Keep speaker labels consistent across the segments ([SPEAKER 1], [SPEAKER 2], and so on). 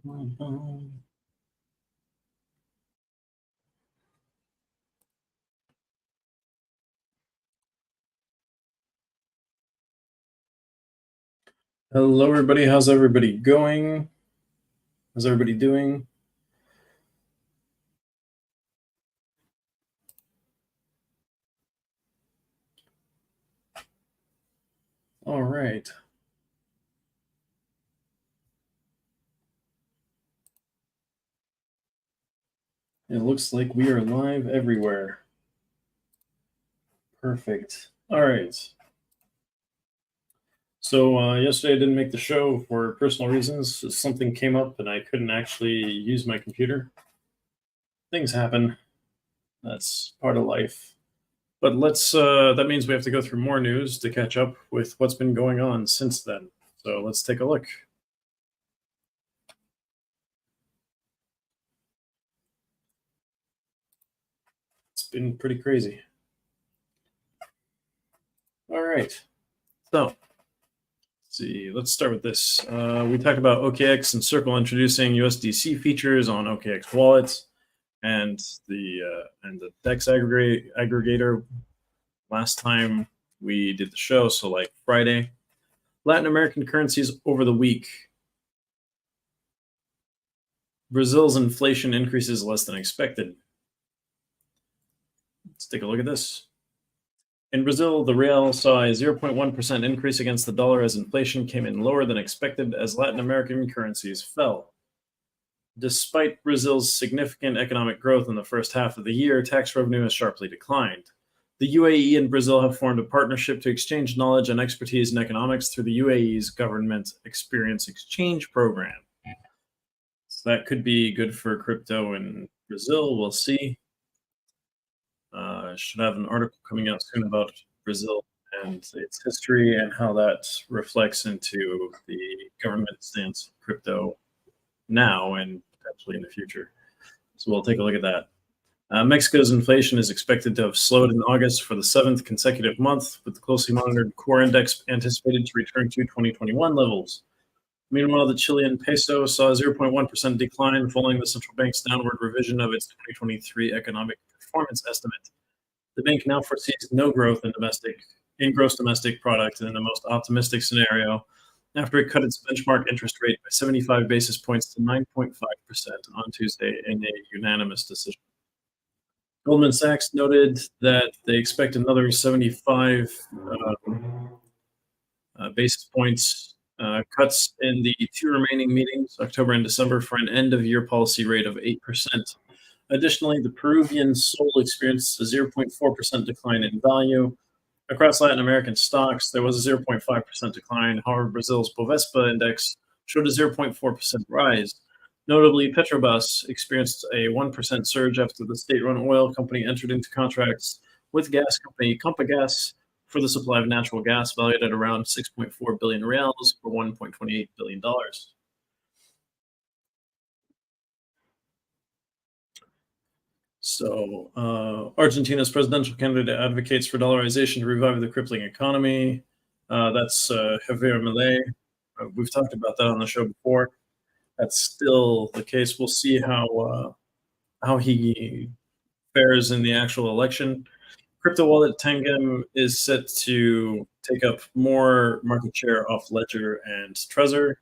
[SPEAKER 1] Hello, everybody. How's everybody going? How's everybody doing? All right. It looks like we are live everywhere. Perfect. All right. So yesterday I didn't make the show for personal reasons. Something came up and I couldn't actually use my computer. Things happen. That's part of life. But that means we have to go through more news to catch up with what's been going on since then. So let's take a look. It's been pretty crazy. All right. So let's see. Let's start with this. We talked about OKX and Circle introducing USDC features on OKX wallets and the DEX aggregator last time we did the show. So like Friday, Latin American currencies over the week. Brazil's inflation increases less than expected. Let's take a look at this. In Brazil, the real saw a 0.1% increase against the dollar as inflation came in lower than expected as Latin American currencies fell. Despite Brazil's significant economic growth in the first half of the year, tax revenue has sharply declined. The UAE and Brazil have formed a partnership to exchange knowledge and expertise in economics through the UAE's Government Experience Exchange Program. So that could be good for crypto in Brazil. We'll see. Should have an article coming out soon about Brazil and its history and how that reflects into the government stance of crypto now and potentially in the future. So we'll take a look at that. Mexico's inflation is expected to have slowed in August for the seventh consecutive month, with the closely monitored core index anticipated to return to 2021 levels. Meanwhile, the Chilean peso saw a 0.1% decline following the central bank's downward revision of its 2023 economic performance estimate. The bank now foresees no growth in gross domestic product in the most optimistic scenario after it cut its benchmark interest rate by 75 basis points to 9.5% on Tuesday in a unanimous decision. Goldman Sachs noted that they expect another 75 basis points cuts in the two remaining meetings, October and December, for an end-of-year policy rate of 8%. Additionally, the Peruvian sol experienced a 0.4% decline in value. Across Latin American stocks, there was a 0.5% decline. However, Brazil's Bovespa index showed a 0.4% rise. Notably, Petrobras experienced a 1% surge after the state-run oil company entered into contracts with gas company Compagas for the supply of natural gas valued at around 6.4 billion reals or $1.28 billion. So Argentina's presidential candidate advocates for dollarization to revive the crippling economy. That's Javier Milei. We've talked about that on the show before. That's still the case. We'll see how he fares in the actual election. Crypto wallet Tangem is set to take up more market share off Ledger and Trezor.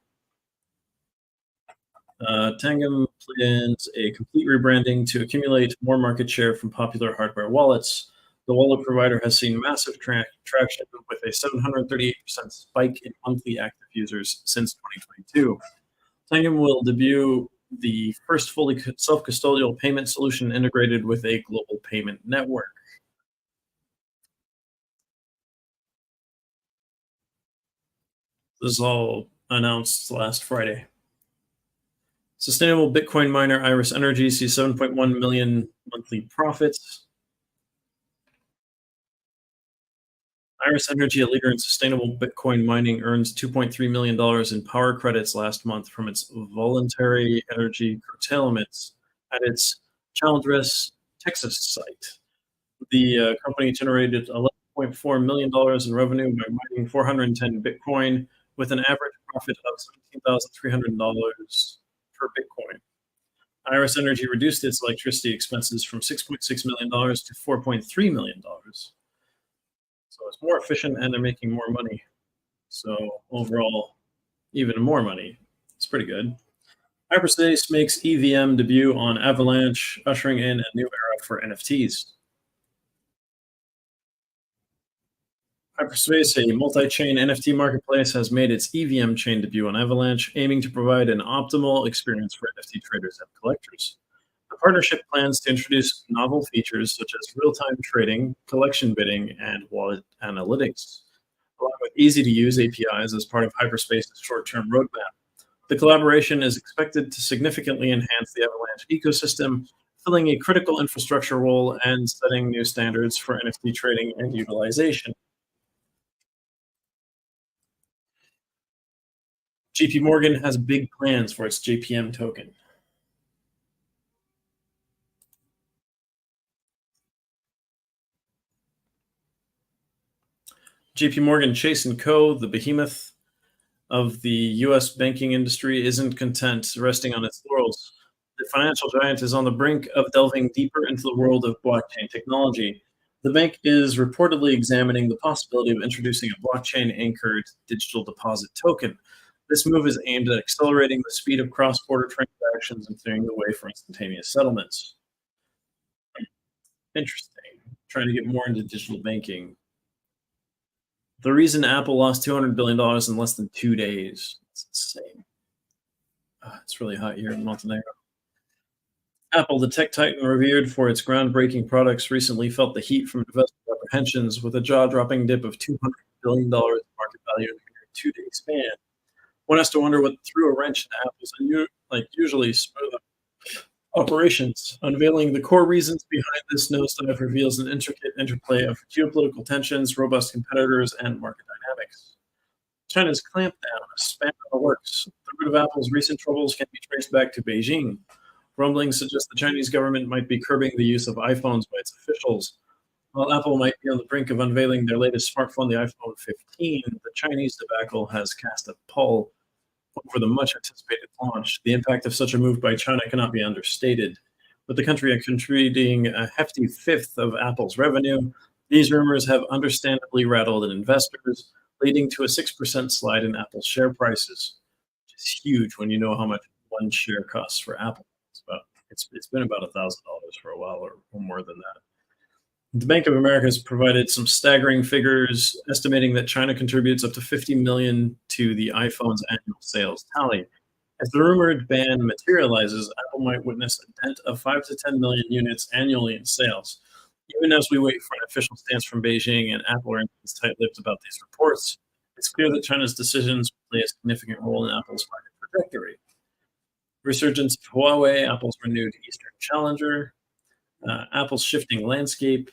[SPEAKER 1] Tangem plans a complete rebranding to accumulate more market share from popular hardware wallets. The wallet provider has seen massive traction with a 738% spike in monthly active users since 2022. Tangem will debut the first fully self-custodial payment solution integrated with a global payment network. This is all announced last Friday. Sustainable Bitcoin miner Iris Energy sees 7.1 million monthly profits. Iris Energy, a leader in sustainable Bitcoin mining, earns $2.3 million in power credits last month from its voluntary energy curtailments at its Childress, Texas site. The company generated $11.4 million in revenue by mining 410 Bitcoin with an average profit of $17,300 per Bitcoin. Iris Energy reduced its electricity expenses from $6.6 million to $4.3 million. So it's more efficient and they're making more money. So overall, even more money. It's pretty good. Hyperspace makes EVM debut on Avalanche, ushering in a new era for NFTs. Hyperspace, a multi-chain NFT marketplace, has made its EVM chain debut on Avalanche, aiming to provide an optimal experience for NFT traders and collectors. The partnership plans to introduce novel features such as real-time trading, collection bidding, and wallet analytics, along with easy-to-use APIs as part of Hyperspace's short-term roadmap. The collaboration is expected to significantly enhance the Avalanche ecosystem, filling a critical infrastructure role and setting new standards for NFT trading and utilization. JP Morgan has big plans for its JPM token. JP Morgan Chase & Co., the behemoth of the U.S. banking industry, isn't content resting on its laurels. The financial giant is on the brink of delving deeper into the world of blockchain technology. The bank is reportedly examining the possibility of introducing a blockchain-anchored digital deposit token. This move is aimed at accelerating the speed of cross-border transactions and clearing the way for instantaneous settlements. Interesting. Trying to get more into digital banking. The reason Apple lost $200 billion in less than 2 days. It's insane. It's really hot here in Montenegro. Apple, the tech titan revered for its groundbreaking products, recently felt the heat from investor apprehensions with a jaw-dropping dip of $200 billion in market value in a 2-day span. One has to wonder what threw a wrench in Apple's usually smooth operations. Unveiling the core reasons behind this nosedive reveals an intricate interplay of geopolitical tensions, robust competitors, and market dynamics. China's clampdown, a span in the works. The root of Apple's recent troubles can be traced back to Beijing. Rumblings suggest the Chinese government might be curbing the use of iPhones by its officials. While Apple might be on the brink of unveiling their latest smartphone, the iPhone 15, the Chinese debacle has cast a pall over the much anticipated launch. The impact of such a move by China cannot be understated. With the country contributing a hefty fifth of Apple's revenue, these rumors have understandably rattled investors, leading to a 6% slide in Apple's share prices, which is huge when you know how much one share costs for Apple. It's been about $1,000 for a while, or more than that. The Bank of America has provided some staggering figures, estimating that China contributes up to $50 million to the iPhone's annual sales tally. If the rumored ban materializes, Apple might witness a dent of 5 to 10 million units annually in sales. Even as we wait for an official stance from Beijing and Apple remains tight-lipped about these reports, it's clear that China's decisions play a significant role in Apple's market trajectory. Resurgence of Huawei, Apple's renewed Eastern challenger, Apple's shifting landscape.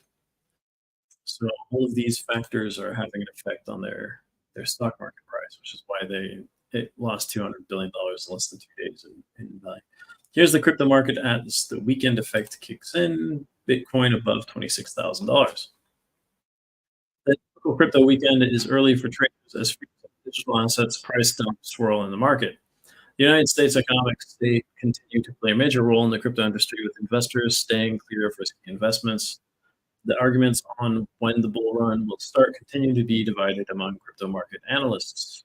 [SPEAKER 1] So all of these factors are having an effect on their stock market price, which is why it lost $200 billion in less than 2 days. Here's the crypto market as the weekend effect kicks in. Bitcoin above $26,000. The typical crypto weekend is early for traders as digital assets priced up swirl in the market. The United States economic state continue to play a major role in the crypto industry, with investors staying clear of risky investments. The arguments on when the bull run will start continue to be divided among crypto market analysts.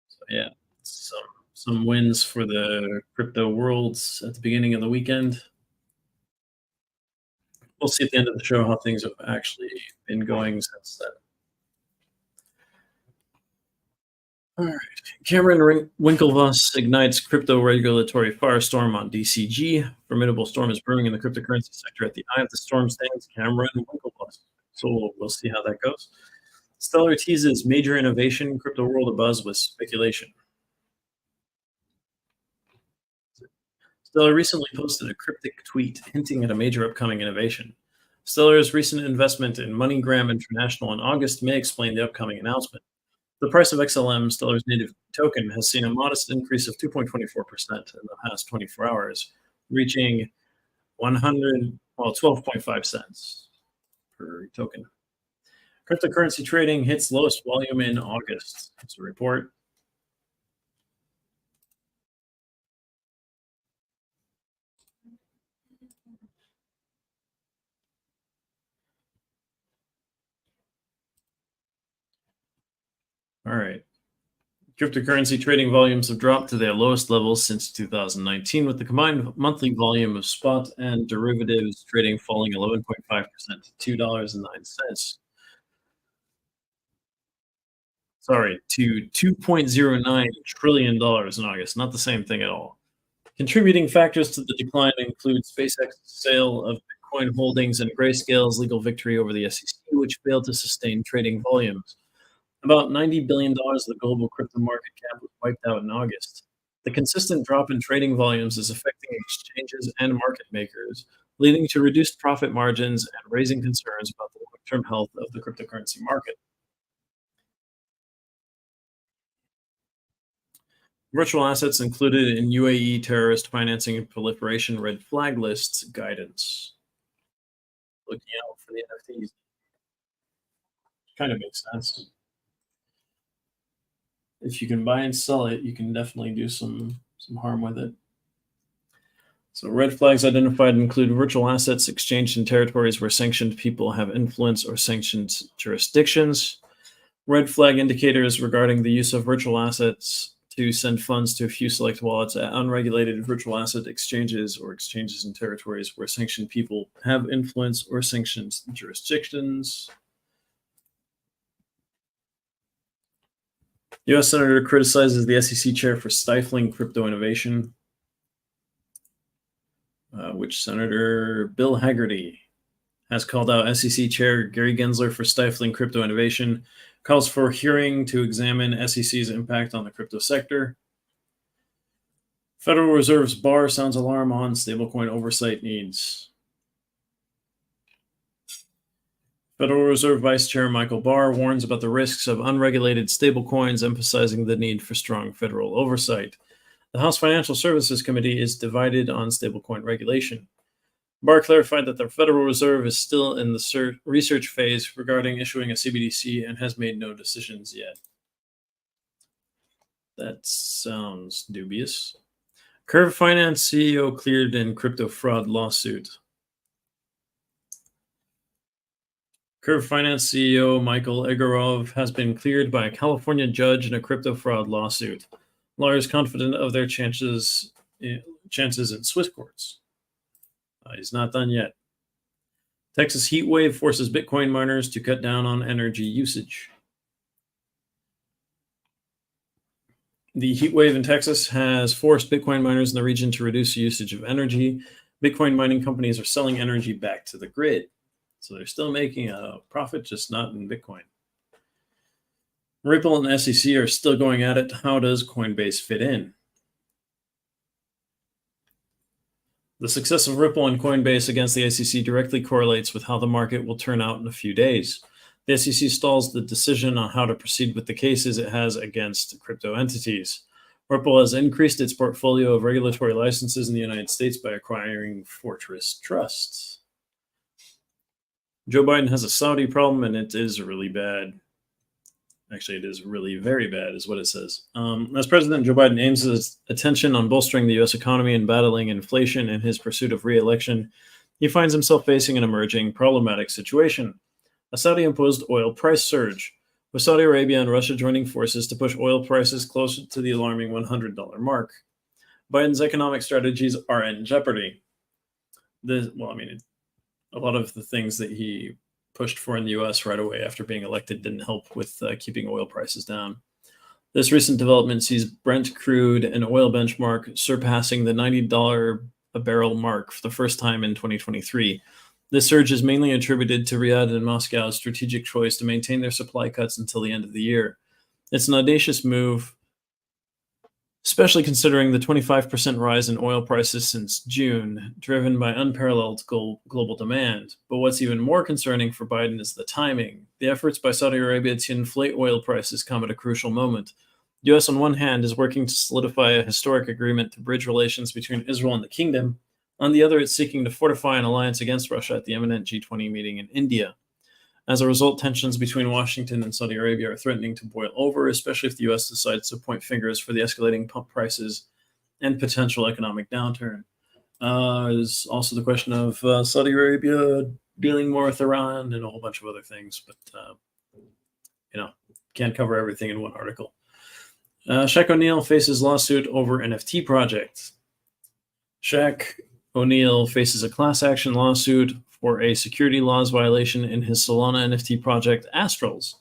[SPEAKER 1] So yeah, some wins for the crypto worlds at the beginning of the weekend. We'll see at the end of the show how things have actually been going since then. All right. Cameron Winklevoss ignites crypto regulatory firestorm on DCG. Formidable storm is brewing in the cryptocurrency sector. At the eye of the storm stands Cameron Winklevoss. So we'll see how that goes. Stellar teases major innovation, crypto world abuzz with speculation. Stellar recently posted a cryptic tweet hinting at a major upcoming innovation. Stellar's recent investment in MoneyGram International in August may explain the upcoming announcement. The price of XLM, Stellar's native token, has seen a modest increase of 2.24% in the past 24 hours, reaching 12.5 cents per token. Cryptocurrency trading hits lowest volume in August. It's a report. All right. Cryptocurrency trading volumes have dropped to their lowest levels since 2019, with the combined monthly volume of spot and derivatives trading falling 11.5% to $2.09. Sorry, to $2.09 trillion dollars in August. Not the same thing at all. Contributing factors to the decline include SpaceX's sale of Bitcoin holdings and Grayscale's legal victory over the SEC, which failed to sustain trading volumes. About $90 billion of the global crypto market cap was wiped out in August. The consistent drop in trading volumes is affecting exchanges and market makers, leading to reduced profit margins and raising concerns about the long term health of the cryptocurrency market. Virtual assets included in UAE terrorist financing and proliferation red flag lists guidance. Looking out for the NFTs kind of makes sense. If you can buy and sell it, you can definitely do some harm with it. So red flags identified include virtual assets exchanged in territories where sanctioned people have influence or sanctioned jurisdictions. Red flag indicators regarding the use of virtual assets to send funds to a few select wallets at unregulated virtual asset exchanges or exchanges in territories where sanctioned people have influence or sanctioned jurisdictions. U.S. Senator criticizes the SEC chair for stifling crypto innovation. Which Senator? Bill Hagerty has called out SEC Chair Gary Gensler for stifling crypto innovation, calls for a hearing to examine SEC's impact on the crypto sector. Federal Reserve's bar sounds alarm on stablecoin oversight needs. Federal Reserve Vice Chair Michael Barr warns about the risks of unregulated stablecoins, emphasizing the need for strong federal oversight. The House Financial Services Committee is divided on stablecoin regulation. Barr clarified that the Federal Reserve is still in the research phase regarding issuing a CBDC and has made no decisions yet. That sounds dubious. Curve Finance CEO cleared in crypto fraud lawsuit. Curve Finance CEO Michael Egorov has been cleared by a California judge in a crypto fraud lawsuit. Lawyers confident of their chances in Swiss courts. He's not done yet. Texas heat wave forces Bitcoin miners to cut down on energy usage. The heat wave in Texas has forced Bitcoin miners in the region to reduce usage of energy. Bitcoin mining companies are selling energy back to the grid. So they're still making a profit, just not in Bitcoin. Ripple and the SEC are still going at it. How does Coinbase fit in? The success of Ripple and Coinbase against the SEC directly correlates with how the market will turn out in a few days. The SEC stalls the decision on how to proceed with the cases it has against crypto entities. Ripple has increased its portfolio of regulatory licenses in the United States by acquiring Fortress Trust. Joe Biden has a Saudi problem, and it is really bad. Actually, it is really very bad, is what it says. As president, Joe Biden aims his attention on bolstering the U.S. economy and battling inflation in his pursuit of re-election. He finds himself facing an emerging problematic situation. A Saudi-imposed oil price surge, with Saudi Arabia and Russia joining forces to push oil prices closer to the alarming $100 mark. Biden's economic strategies are in jeopardy. A lot of the things that he pushed for in the U.S. right away after being elected didn't help with keeping oil prices down. This recent development sees Brent crude and oil benchmark surpassing the $90 a barrel mark for the first time in 2023. This surge is mainly attributed to Riyadh and Moscow's strategic choice to maintain their supply cuts until the end of the year. It's an audacious move, especially considering the 25% rise in oil prices since June, driven by unparalleled global demand. But what's even more concerning for Biden is the timing. The efforts by Saudi Arabia to inflate oil prices come at a crucial moment. The U.S., on one hand, is working to solidify a historic agreement to bridge relations between Israel and the kingdom. On the other, it's seeking to fortify an alliance against Russia at the imminent G20 meeting in India. As a result, tensions between Washington and Saudi Arabia are threatening to boil over, especially if the U.S. decides to point fingers for the escalating pump prices and potential economic downturn. There's also the question of Saudi Arabia dealing more with Iran and a whole bunch of other things. But, can't cover everything in one article. Shaq O'Neal faces lawsuit over NFT project. Shaq O'Neal faces a class action lawsuit for a security laws violation in his Solana NFT project, Astrals.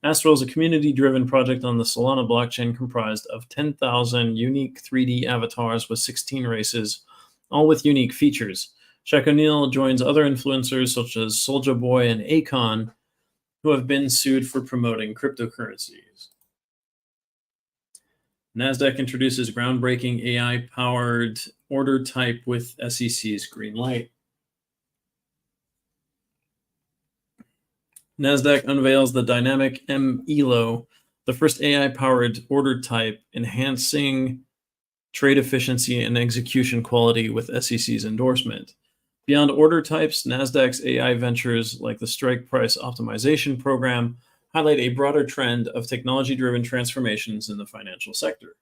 [SPEAKER 1] Astral is a community-driven project on the Solana blockchain comprised of 10,000 unique 3D avatars with 16 races, all with unique features. Shaq O'Neal joins other influencers such as Soulja Boy and Akon, who have been sued for promoting cryptocurrencies. NASDAQ introduces groundbreaking AI-powered order type with SEC's green light. NASDAQ unveils the dynamic M-ELO, the first AI-powered order type, enhancing trade efficiency and execution quality with SEC's endorsement. Beyond order types, NASDAQ's AI ventures like the strike price optimization program highlight a broader trend of technology-driven transformations in the financial sector.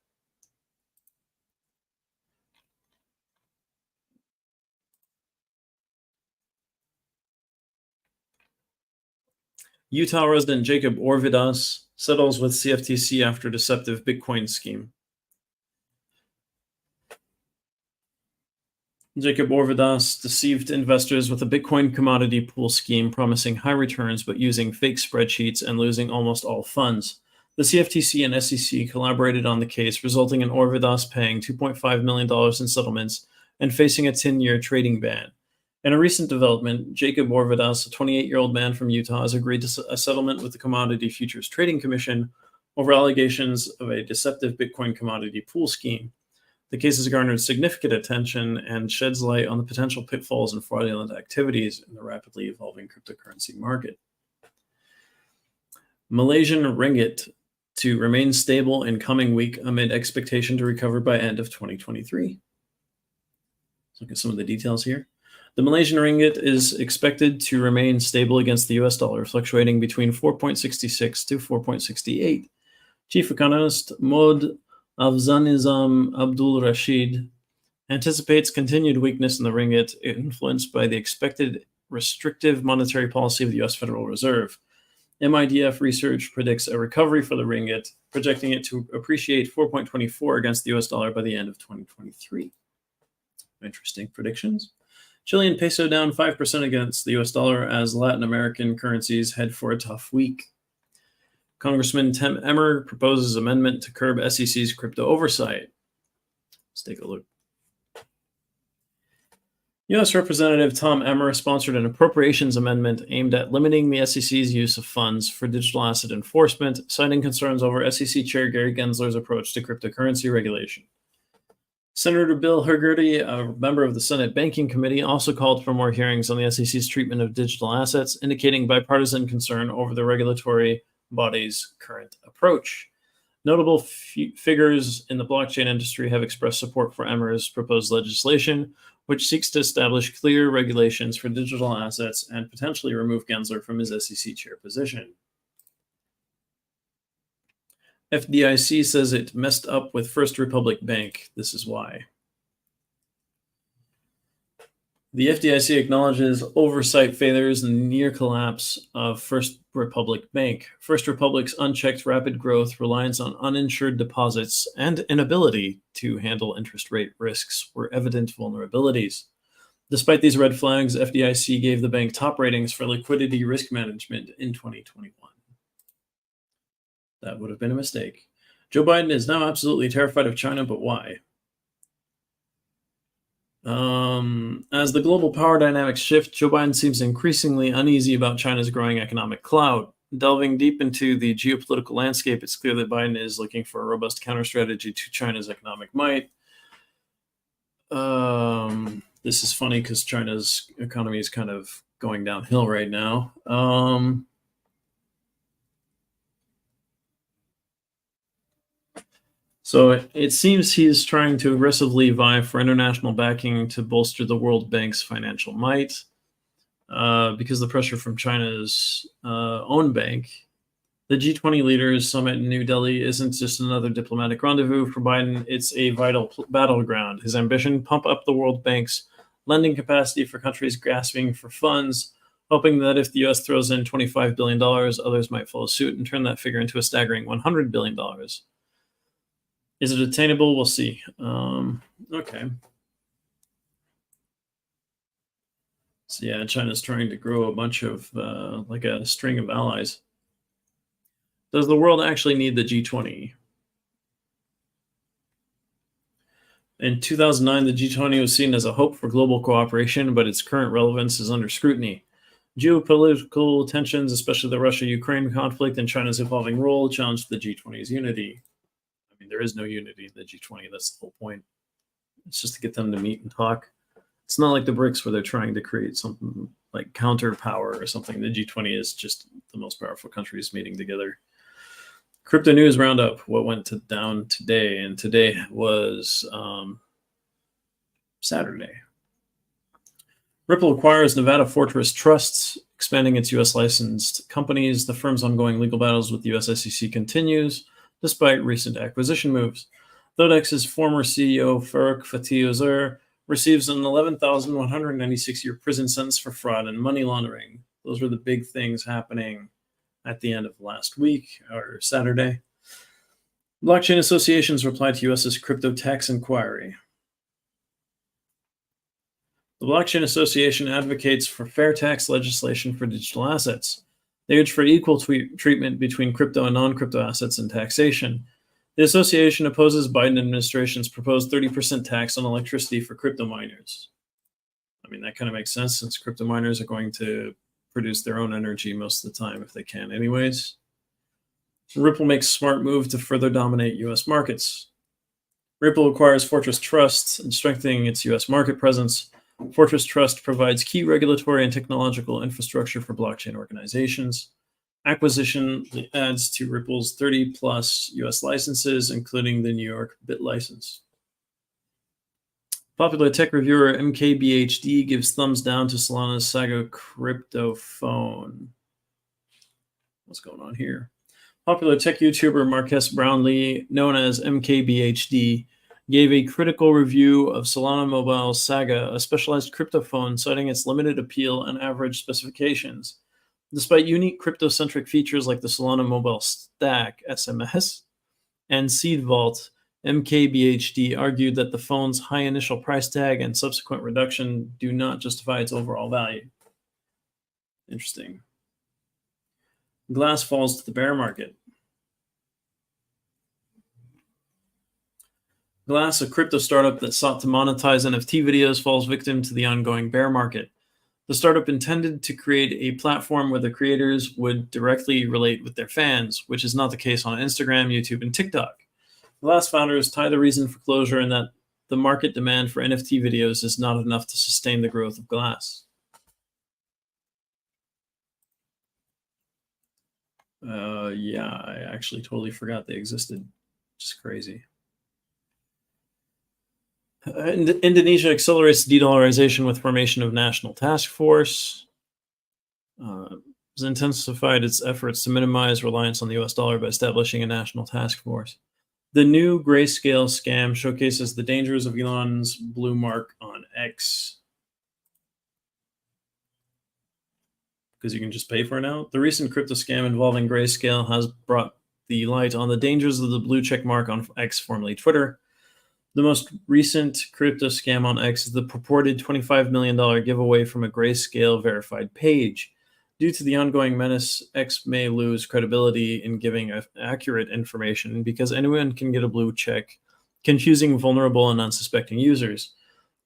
[SPEAKER 1] Utah resident Jacob Orvidas settles with CFTC after deceptive Bitcoin scheme. Jacob Orvidas deceived investors with a Bitcoin commodity pool scheme promising high returns but using fake spreadsheets and losing almost all funds. The CFTC and SEC collaborated on the case, resulting in Orvidas paying $2.5 million in settlements and facing a 10-year trading ban. In a recent development, Jacob Orvidas, a 28-year-old man from Utah, has agreed to a settlement with the Commodity Futures Trading Commission over allegations of a deceptive Bitcoin commodity pool scheme. The case has garnered significant attention and sheds light on the potential pitfalls and fraudulent activities in the rapidly evolving cryptocurrency market. Malaysian ringgit to remain stable in coming week amid expectation to recover by end of 2023. Let's look at some of the details here. The Malaysian ringgit is expected to remain stable against the US dollar, fluctuating between 4.66 to 4.68. Chief economist Mod Afzanizam Abdul Rashid anticipates continued weakness in the ringgit, influenced by the expected restrictive monetary policy of the US Federal Reserve. MIDF research predicts a recovery for the ringgit, projecting it to appreciate 4.24 against the US dollar by the end of 2023. Interesting predictions. Chilean peso down 5% against the US dollar as Latin American currencies head for a tough week. Congressman Tim Emmer proposes amendment to curb SEC's crypto oversight. Let's take a look. U.S. Representative Tom Emmer sponsored an appropriations amendment aimed at limiting the SEC's use of funds for digital asset enforcement, citing concerns over SEC Chair Gary Gensler's approach to cryptocurrency regulation. Senator Bill Haggerty, a member of the Senate Banking Committee, also called for more hearings on the SEC's treatment of digital assets, indicating bipartisan concern over the regulatory body's current approach. Notable figures in the blockchain industry have expressed support for Emmer's proposed legislation, which seeks to establish clear regulations for digital assets and potentially remove Gensler from his SEC chair position. FDIC says it messed up with First Republic Bank. This is why. The FDIC acknowledges oversight failures and near collapse of First Republic Bank. First Republic's unchecked rapid growth, reliance on uninsured deposits, and inability to handle interest rate risks were evident vulnerabilities. Despite these red flags, FDIC gave the bank top ratings for liquidity risk management in 2021. That would have been a mistake. Joe Biden is now absolutely terrified of China, but why? As the global power dynamics shift, Joe Biden seems increasingly uneasy about China's growing economic clout. Delving deep into the geopolitical landscape, it's clear that Biden is looking for a robust counter-strategy to China's economic might. This is funny because China's economy is kind of going downhill right now. So it seems he's trying to aggressively vie for international backing to bolster the World Bank's financial might, because of the pressure from China's own bank. The G20 leaders summit in New Delhi isn't just another diplomatic rendezvous for Biden, it's a vital battleground. His ambition, pump up the World Bank's lending capacity for countries grasping for funds, hoping that if the US throws in $25 billion, others might follow suit and turn that figure into a staggering $100 billion. Is it attainable? We'll see. Okay. So yeah, China's trying to grow a bunch of, like a string of allies. Does the world actually need the G20? In 2009, the G20 was seen as a hope for global cooperation, but its current relevance is under scrutiny. Geopolitical tensions, especially the Russia-Ukraine conflict and China's evolving role, challenged the G20's unity. I mean, there is no unity in the G20. That's the whole point. It's just to get them to meet and talk. It's not like the BRICS where they're trying to create something like counter power or something. The G20 is just the most powerful countries meeting together. Crypto news roundup. What went down today? And today was Saturday. Ripple acquires Nevada Fortress Trusts, expanding its U.S. licensed companies. The firm's ongoing legal battles with the U.S. SEC continues, despite recent acquisition moves. Thodex's former CEO, Farouk Fatih receives an 11,196-year prison sentence for fraud and money laundering. Those were the big things happening at the end of last week, or Saturday. Blockchain associations replied to U.S.'s crypto tax inquiry. The Blockchain Association advocates for fair tax legislation for digital assets. They urge for equal treatment between crypto and non-crypto assets in taxation. The association opposes Biden administration's proposed 30% tax on electricity for crypto miners. I mean, that kind of makes sense since crypto miners are going to produce their own energy most of the time if they can anyways. Ripple makes a smart move to further dominate U.S. markets. Ripple acquires Fortress Trust and strengthening its U.S. market presence. Fortress Trust provides key regulatory and technological infrastructure for blockchain organizations. Acquisition adds to Ripple's 30-plus U.S. licenses, including the New York BitLicense. Popular tech reviewer MKBHD gives thumbs down to Solana's Saga crypto phone. What's going on here? Popular tech YouTuber Marques Brownlee, known as MKBHD, gave a critical review of Solana Mobile Saga, a specialized crypto phone, citing its limited appeal and average specifications. Despite unique crypto-centric features like the Solana Mobile Stack SMS and Seed Vault, MKBHD argued that the phone's high initial price tag and subsequent reduction do not justify its overall value. Interesting. Glass falls to the bear market. Glass, a crypto startup that sought to monetize NFT videos, falls victim to the ongoing bear market. The startup intended to create a platform where the creators would directly relate with their fans, which is not the case on Instagram, YouTube, and TikTok. Glass founders tie the reason for closure in that the market demand for NFT videos is not enough to sustain the growth of Glass. Yeah, I actually totally forgot they existed. Just crazy. Indonesia accelerates de-dollarization with formation of national task force. Has intensified its efforts to minimize reliance on the US dollar by establishing a national task force. The new grayscale scam showcases the dangers of Elon's blue mark on X. Because you can just pay for it now. The recent crypto scam involving grayscale has brought the light on the dangers of the blue check mark on X, formerly Twitter. The most recent crypto scam on X is the purported $25 million giveaway from a grayscale verified page. Due to the ongoing menace, X may lose credibility in giving accurate information because anyone can get a blue check, confusing vulnerable and unsuspecting users.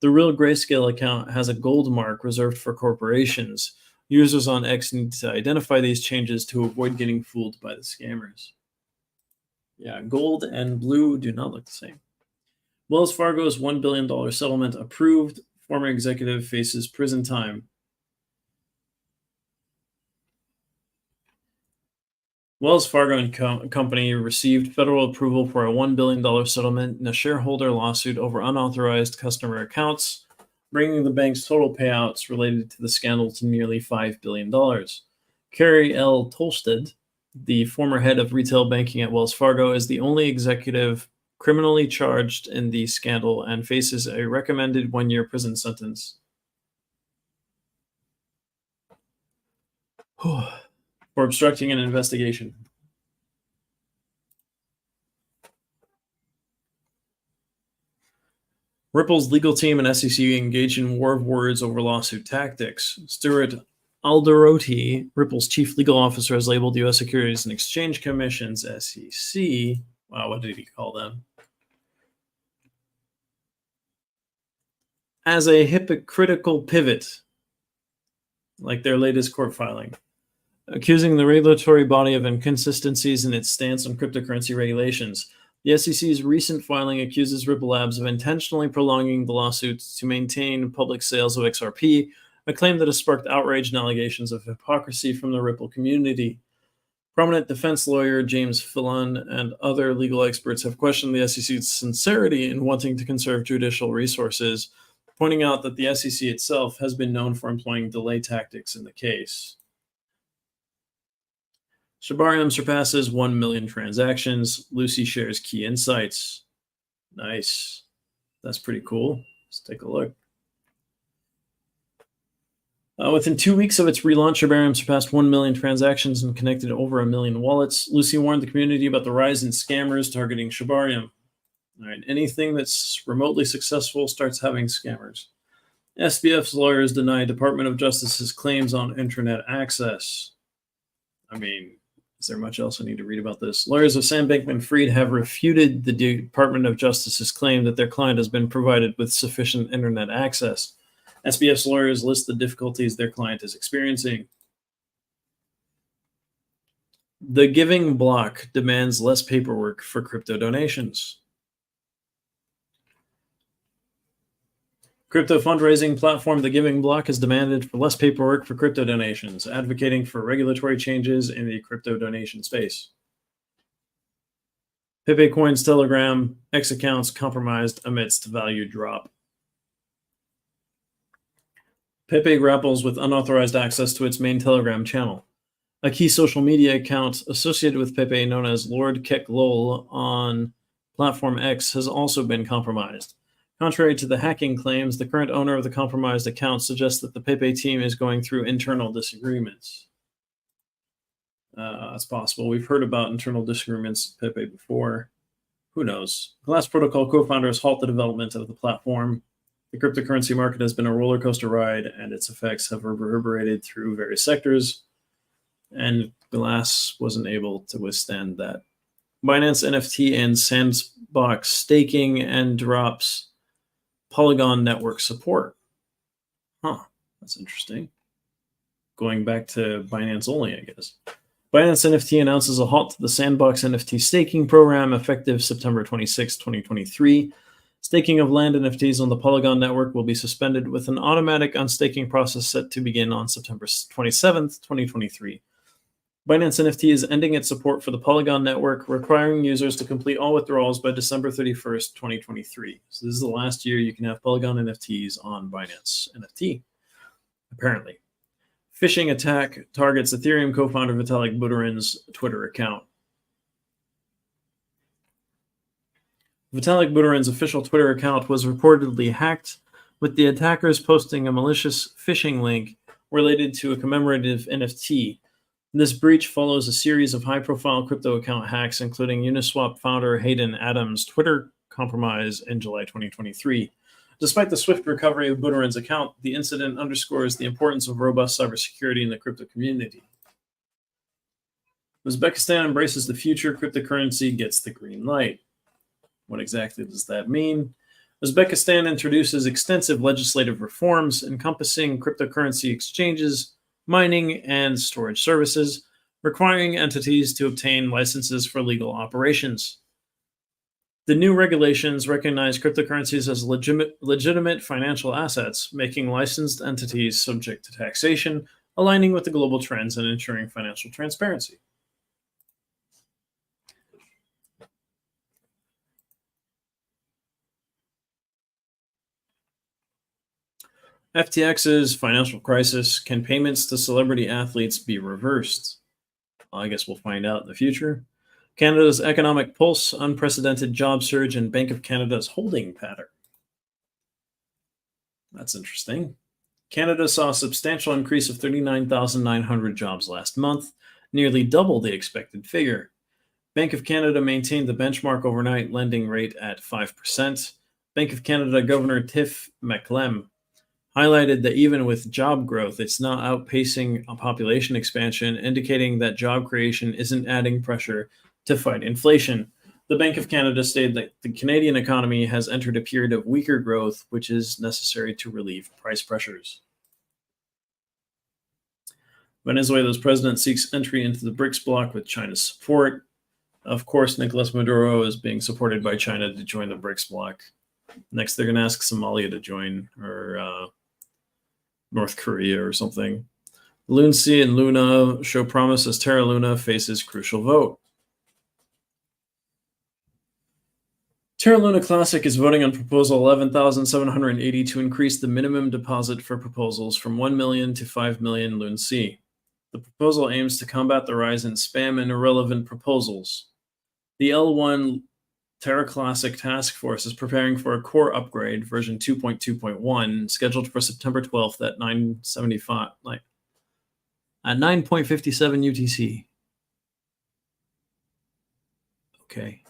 [SPEAKER 1] The real grayscale account has a gold mark reserved for corporations. Users on X need to identify these changes to avoid getting fooled by the scammers. Yeah, gold and blue do not look the same. Wells Fargo's $1 billion settlement approved. Former executive faces prison time. Wells Fargo and Company received federal approval for a $1 billion settlement in a shareholder lawsuit over unauthorized customer accounts, bringing the bank's total payouts related to the scandal to nearly $5 billion. Carrie L. Tolsted, the former head of retail banking at Wells Fargo, is the only executive criminally charged in the scandal and faces a recommended 1-year prison sentence. for obstructing an investigation. Ripple's legal team and SEC engaged in war of words over lawsuit tactics. Stuart Alderoty, Ripple's chief legal officer, has labeled U.S. Securities and Exchange Commission's SEC. Wow, what did he call them? As a hypocritical pivot, like their latest court filing, accusing the regulatory body of inconsistencies in its stance on cryptocurrency regulations. The SEC's recent filing accuses Ripple Labs of intentionally prolonging the lawsuits to maintain public sales of XRP, a claim that has sparked outrage and allegations of hypocrisy from the Ripple community. Prominent defense lawyer James Fillon and other legal experts have questioned the SEC's sincerity in wanting to conserve judicial resources, pointing out that the SEC itself has been known for employing delay tactics in the case. Shibarium surpasses 1 million transactions. Lucy shares key insights. Nice. That's pretty cool. Let's take a look. Within 2 weeks of its relaunch, Shibarium surpassed 1 million transactions and connected over 1 million wallets. Lucy warned the community about the rise in scammers targeting Shibarium. All right, anything that's remotely successful starts having scammers. SBF's lawyers deny Department of Justice's claims on internet access. I mean, is there much else I need to read about this? Lawyers of Sam Bankman-Fried have refuted the Department of Justice's claim that their client has been provided with sufficient internet access. SBF's lawyers list the difficulties their client is experiencing. The Giving Block demands less paperwork for crypto donations. Crypto fundraising platform The Giving Block has demanded for less paperwork for crypto donations, advocating for regulatory changes in the crypto donation space. Pepe Coin's Telegram X accounts compromised amidst value drop. Pepe grapples with unauthorized access to its main Telegram channel. A key social media account associated with Pepe, known as Lord Keklol on platform X, has also been compromised. Contrary to the hacking claims, the current owner of the compromised account suggests that the Pepe team is going through internal disagreements. That's possible. We've heard about internal disagreements with Pepe before. Who knows? Glass Protocol co-founders halt the development of the platform. The cryptocurrency market has been a roller coaster ride, and its effects have reverberated through various sectors, and Glass wasn't able to withstand that. Binance NFT and Sandbox staking and drops Polygon network support. That's interesting. Going back to Binance only, I guess. Binance NFT announces a halt to the Sandbox NFT staking program effective September 26, 2023. Staking of land NFTs on the Polygon network will be suspended with an automatic unstaking process set to begin on September 27th, 2023. Binance NFT is ending its support for the Polygon network, requiring users to complete all withdrawals by December 31st, 2023. So this is the last year you can have Polygon NFTs on Binance NFT, apparently. Phishing attack targets Ethereum co-founder Vitalik Buterin's Twitter account. Vitalik Buterin's official Twitter account was reportedly hacked, with the attackers posting a malicious phishing link related to a commemorative NFT. This breach follows a series of high-profile crypto account hacks, including Uniswap founder Hayden Adams' Twitter compromise in July 2023. Despite the swift recovery of Buterin's account, the incident underscores the importance of robust cybersecurity in the crypto community. Uzbekistan embraces the future, cryptocurrency gets the green light. What exactly does that mean? Uzbekistan introduces extensive legislative reforms encompassing cryptocurrency exchanges, mining, and storage services, requiring entities to obtain licenses for legal operations. The new regulations recognize cryptocurrencies as legitimate financial assets, making licensed entities subject to taxation, aligning with the global trends and ensuring financial transparency. FTX's financial crisis. Can payments to celebrity athletes be reversed? I guess we'll find out in the future. Canada's economic pulse, unprecedented job surge, and Bank of Canada's holding pattern. That's interesting. Canada saw a substantial increase of 39,900 jobs last month, nearly double the expected figure. Bank of Canada maintained the benchmark overnight lending rate at 5%. Bank of Canada Governor Tiff Macklem highlighted that even with job growth, it's not outpacing a population expansion, indicating that job creation isn't adding pressure to fight inflation. The Bank of Canada stated that the Canadian economy has entered a period of weaker growth, which is necessary to relieve price pressures. Venezuela's president seeks entry into the BRICS bloc with China's support. Of course, Nicolas Maduro is being supported by China to join the BRICS bloc. Next, they're going to ask Somalia to join, or North Korea or something. Luncy and Luna show promise as Terra Luna faces crucial vote. Terra Luna Classic is voting on proposal 11,780 to increase the minimum deposit for proposals from 1 million to 5 million Luncy. The proposal aims to combat the rise in spam and irrelevant proposals. The L1 Terra Classic Task Force is preparing for a core upgrade, version 2.2.1, scheduled for September 12th at 9:57 UTC. Okay.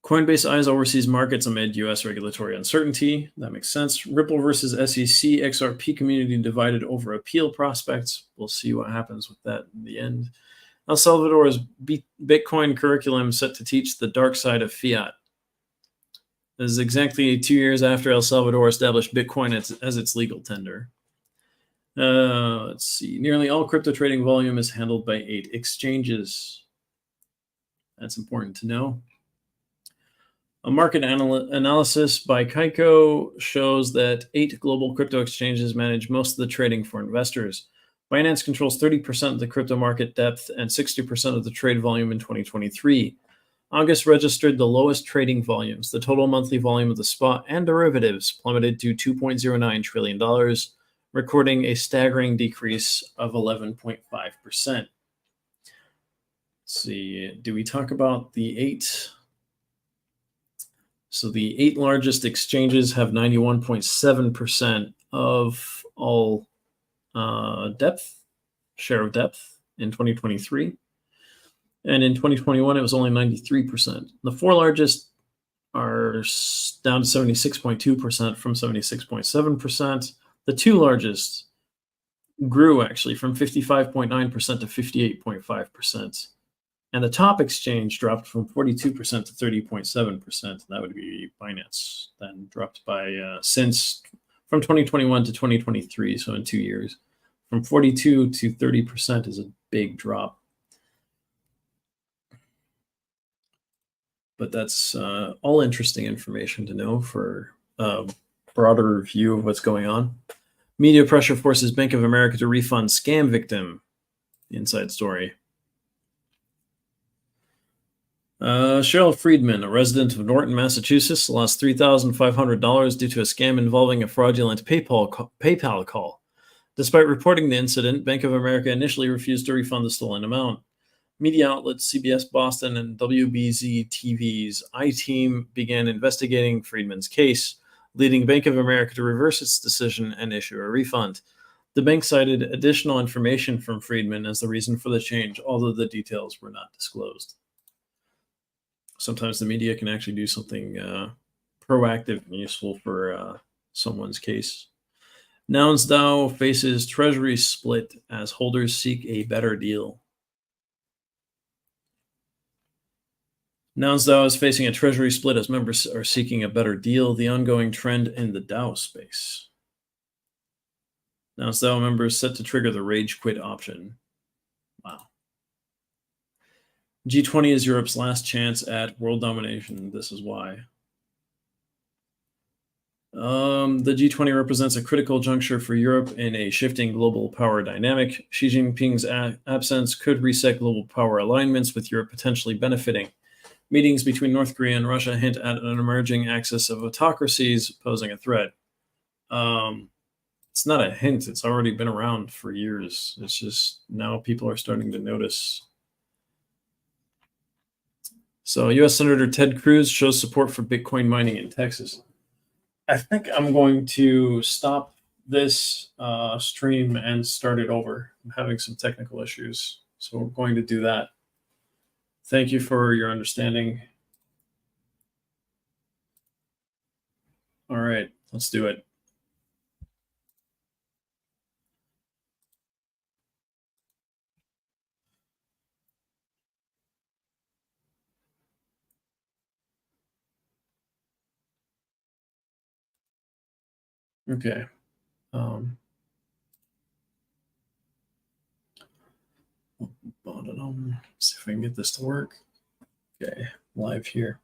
[SPEAKER 1] Coinbase eyes overseas markets amid U.S. regulatory uncertainty. That makes sense. Ripple versus SEC XRP community divided over appeal prospects. We'll see what happens with that in the end. El Salvador's Bitcoin curriculum set to teach the dark side of fiat. This is exactly 2 years after El Salvador established Bitcoin as its legal tender. Let's see. Nearly all crypto trading volume is handled by 8 exchanges. That's important to know. A market analysis by Kaiko shows that 8 global crypto exchanges manage most of the trading for investors. Binance controls 30% of the crypto market depth and 60% of the trade volume in 2023. August registered the lowest trading volumes. The total monthly volume of the spot and derivatives plummeted to $2.09 trillion, recording a staggering decrease of 11.5%. Let's see, do we talk about the 8? So the 8 largest exchanges have 91.7% of all share of depth in 2023. And in 2021, it was only 93%. The 4 largest are down to 76.2% from 76.7%. The 2 largest grew actually from 55.9% to 58.5%. And the top exchange dropped from 42% to 30.7%. That would be Binance. Then dropped by from 2021 to 2023, so in 2 years. From 42 to 30% is a big drop. But that's all interesting information to know for a broader view of what's going on. Media pressure forces Bank of America to refund scam victim. Inside story. Cheryl Friedman, a resident of Norton, Massachusetts, lost $3,500 due to a scam involving a fraudulent PayPal call. Despite reporting the incident, Bank of America initially refused to refund the stolen amount. Media outlets CBS Boston and WBZ TV's I-Team began investigating Friedman's case, leading Bank of America to reverse its decision and issue a refund. The bank cited additional information from Friedman as the reason for the change, although the details were not disclosed. Sometimes the media can actually do something proactive and useful for someone's case. Nouns DAO faces treasury split as holders seek a better deal. Nouns DAO is facing a treasury split as members are seeking a better deal, the ongoing trend in the DAO space. Nouns DAO members set to trigger the rage quit option. Wow. G20 is Europe's last chance at world domination. This is why. The G20 represents a critical juncture for Europe in a shifting global power dynamic. Xi Jinping's absence could reset global power alignments, with Europe potentially benefiting. Meetings between North Korea and Russia hint at an emerging axis of autocracies posing a threat. It's not a hint. It's already been around for years. It's just now people are starting to notice. So U.S. Senator Ted Cruz shows support for Bitcoin mining in Texas. I think I'm going to stop this stream and start it over. I'm having some technical issues, so we're going to do that. Thank you for your understanding. All right, let's do it. Okay. Um, let's see if I can get this to work. Okay, live here.